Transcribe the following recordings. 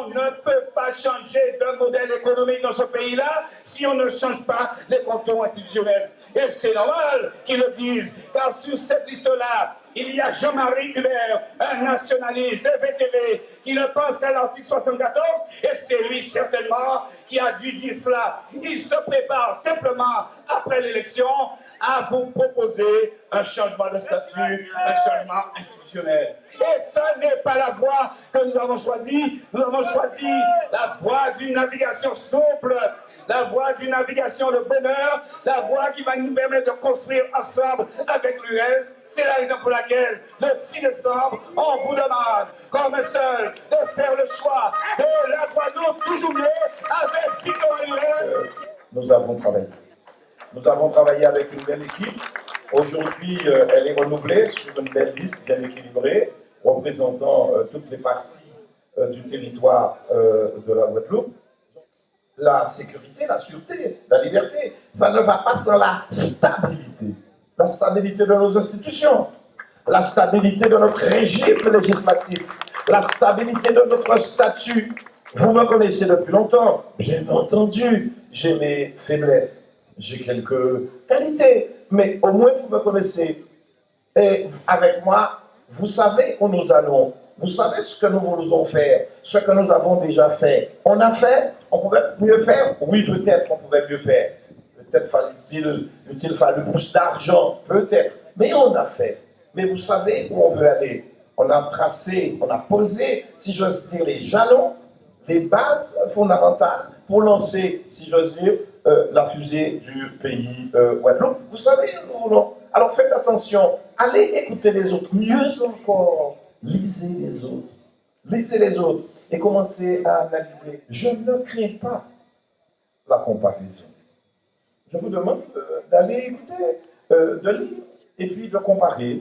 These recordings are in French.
On ne peut pas changer de modèle économique dans ce pays-là si on ne change pas les contours institutionnels. Et c'est normal qu'ils le disent, car sur cette liste-là, il y a Jean-Marie Hubert, un nationaliste FTV, qui ne pense qu'à l'article 74, et c'est lui certainement qui a dû dire cela. Il se prépare simplement après l'élection à vous proposer un changement de statut, un changement institutionnel. Et ce n'est pas la voie que nous avons choisie. Nous avons choisi la voie d'une navigation souple, la voie d'une navigation de bonheur, la voie qui va nous permettre de construire ensemble avec l'UL. C'est la raison pour laquelle, le 6 décembre, on vous demande, comme seul, de faire le choix de la Guadeloupe toujours mieux avec Victor UL. Nous avons travaillé. Nous avons travaillé avec une belle équipe. Aujourd'hui, elle est renouvelée sur une belle liste bien équilibrée, représentant toutes les parties du territoire de la Guadeloupe. La sécurité, la sûreté, la liberté, ça ne va pas sans la stabilité. La stabilité de nos institutions, la stabilité de notre régime législatif, la stabilité de notre statut. Vous me connaissez depuis longtemps, bien entendu, j'ai mes faiblesses. J'ai quelques qualités, mais au moins vous me connaissez. Et avec moi, vous savez où nous allons. Vous savez ce que nous voulons faire, ce que nous avons déjà fait. On a fait, on pouvait mieux faire. Oui, peut-être on pouvait mieux faire. Peut-être fallait-il fallu plus d'argent, peut-être. Mais on a fait. Mais vous savez où on veut aller. On a tracé, on a posé, si j'ose dire, les jalons, les bases fondamentales pour lancer, si j'ose dire, la fusée du pays Guadeloupe. Vous savez, nous voulons. Alors faites attention, allez écouter les autres. Mieux encore, lisez les autres. Lisez les autres et commencez à analyser. Je ne crains pas la comparaison. Je vous demande d'aller écouter, de lire et puis de comparer.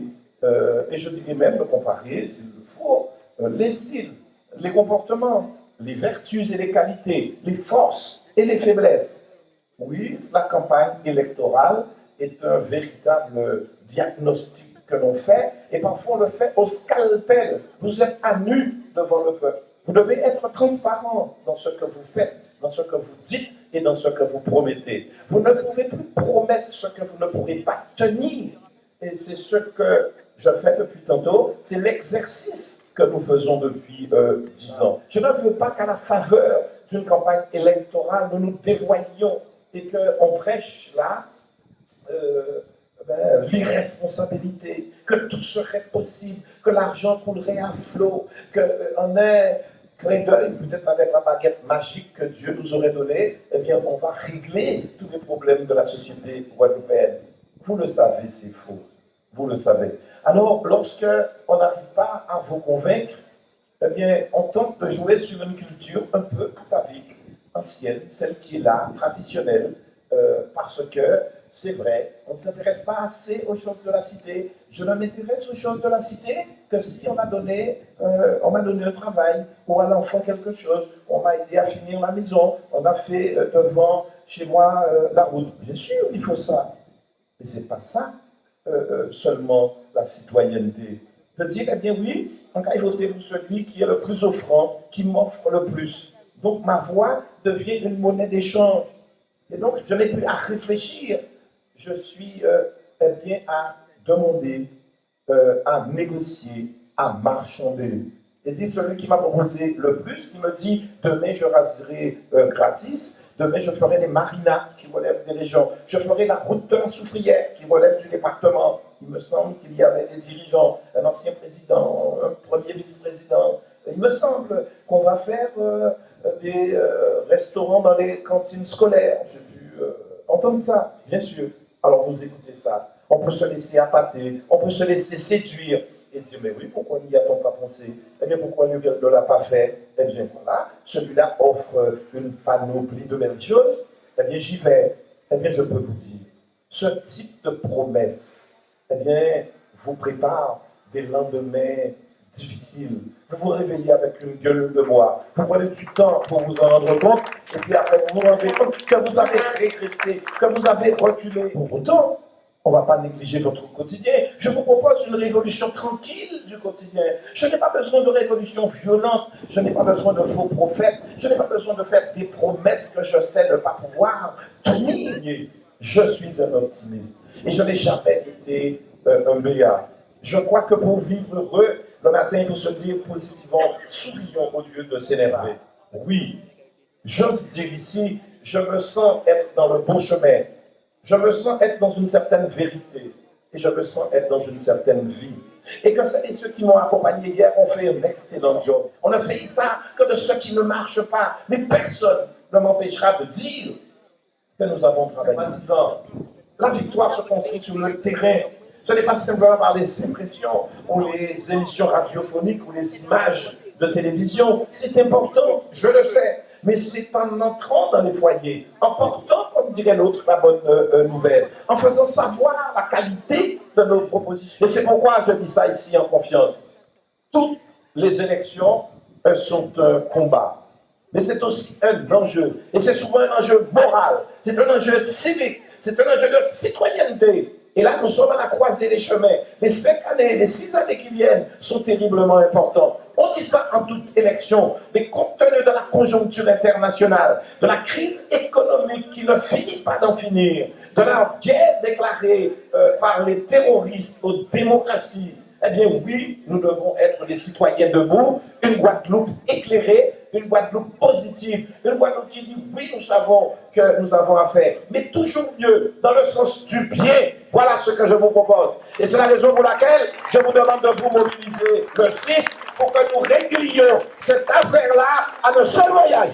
Et je dirais même de comparer, s'il le faut, les styles, les comportements, les vertus et les qualités, les forces et les faiblesses. Oui, la campagne électorale est un véritable diagnostic que l'on fait, et parfois on le fait au scalpel. Vous êtes à nu devant le peuple. Vous devez être transparent dans ce que vous faites, dans ce que vous dites et dans ce que vous promettez. Vous ne pouvez plus promettre ce que vous ne pourrez pas tenir. Et c'est ce que je fais depuis tantôt, c'est l'exercice que nous faisons depuis 10 ans. Je ne veux pas qu'à la faveur d'une campagne électorale, nous nous dévoyons et qu'on prêche là l'irresponsabilité, que tout serait possible, que l'argent coulerait à flot, qu'on ait clin d'œil, peut-être avec la baguette magique que Dieu nous aurait donnée, eh bien, on va régler tous les problèmes de la société guadeloupéenne. Vous le savez, c'est faux. Vous le savez. Alors, lorsque on n'arrive pas à vous convaincre, eh bien, on tente de jouer sur une culture un peu atavique, ancienne, celle qui est là, traditionnelle, parce que c'est vrai, on ne s'intéresse pas assez aux choses de la cité. Je ne m'intéresse aux choses de la cité que si on m'a donné un travail, ou à l'enfant quelque chose, on m'a aidé à finir la maison, on a fait devant chez moi la route. Bien sûr, il faut ça. Mais ce n'est pas ça seulement la citoyenneté. De dire, eh bien oui, on va voter pour celui qui est le plus offrant, qui m'offre le plus. Donc ma voix devient une monnaie d'échange. Et donc je n'ai plus à réfléchir. Je suis bien à demander, à négocier, à marchander. Et dit celui qui m'a proposé le plus, il me dit, demain je raserai gratis, demain je ferai des marinas qui relèvent des régions, je ferai la route de la Soufrière qui relève du département. Il me semble qu'il y avait des dirigeants, un ancien président, un premier vice-président. Il me semble qu'on va faire des restaurants dans les cantines scolaires. J'ai pu entendre ça, bien sûr. Alors vous écoutez ça. On peut se laisser appâter, on peut se laisser séduire et dire, mais oui, pourquoi n'y a-t-on pas pensé? Eh bien, pourquoi ne l'a pas fait? Eh bien, voilà, celui-là offre une panoplie de belles choses. Eh bien, j'y vais. Eh bien, je peux vous dire, ce type de promesse, eh bien, vous prépare des lendemains difficiles. Vous vous réveillez avec une gueule de bois. Vous prenez du temps pour vous en rendre compte, et puis après, vous vous rendez compte que vous avez régressé, que vous avez reculé. Pour autant, On ne va pas négliger votre quotidien. Je vous propose une révolution tranquille du quotidien. Je n'ai pas besoin de révolution violente. Je n'ai pas besoin de faux prophètes. Je n'ai pas besoin de faire des promesses que je sais ne pas pouvoir tenir. Je suis un optimiste. Et je n'ai jamais été un béat. Je crois que pour vivre heureux, le matin, il faut se dire positivement, sourions au lieu de s'énerver. Oui, j'ose dire ici, je me sens être dans le bon chemin. Je me sens être dans une certaine vérité. Et je me sens être dans une certaine vie. Et que celles et ceux qui m'ont accompagné hier ont fait un excellent job. On ne fait état que de ceux qui ne marchent pas. Mais personne ne m'empêchera de dire que nous avons travaillé. La victoire se construit sur le terrain. Ce n'est pas simplement par les impressions ou les émissions radiophoniques ou les images de télévision. C'est important, je le sais. Mais c'est en entrant dans les foyers, en portant, comme dirait l'autre, la bonne nouvelle, en faisant savoir la qualité de nos propositions. Et c'est pourquoi je dis ça ici en confiance. Toutes les élections sont un combat. Mais c'est aussi un enjeu. Et c'est souvent un enjeu moral. C'est un enjeu civique. C'est un enjeu de citoyenneté. Et là, nous sommes à la croisée des chemins. Les 5 années, les 6 années qui viennent sont terriblement importantes. On dit ça en toute élection, mais compte tenu de la conjoncture internationale, de la crise économique qui ne finit pas d'en finir, de la guerre déclarée par les terroristes aux démocraties, eh bien oui, nous devons être des citoyens debout, une Guadeloupe éclairée, une Guadeloupe positive, une Guadeloupe qui dit oui, nous savons que nous avons affaire, mais toujours mieux, dans le sens du bien. Voilà ce que je vous propose. Et c'est la raison pour laquelle je vous demande de vous mobiliser le 6 pour que nous réglions cette affaire-là à un seul voyage.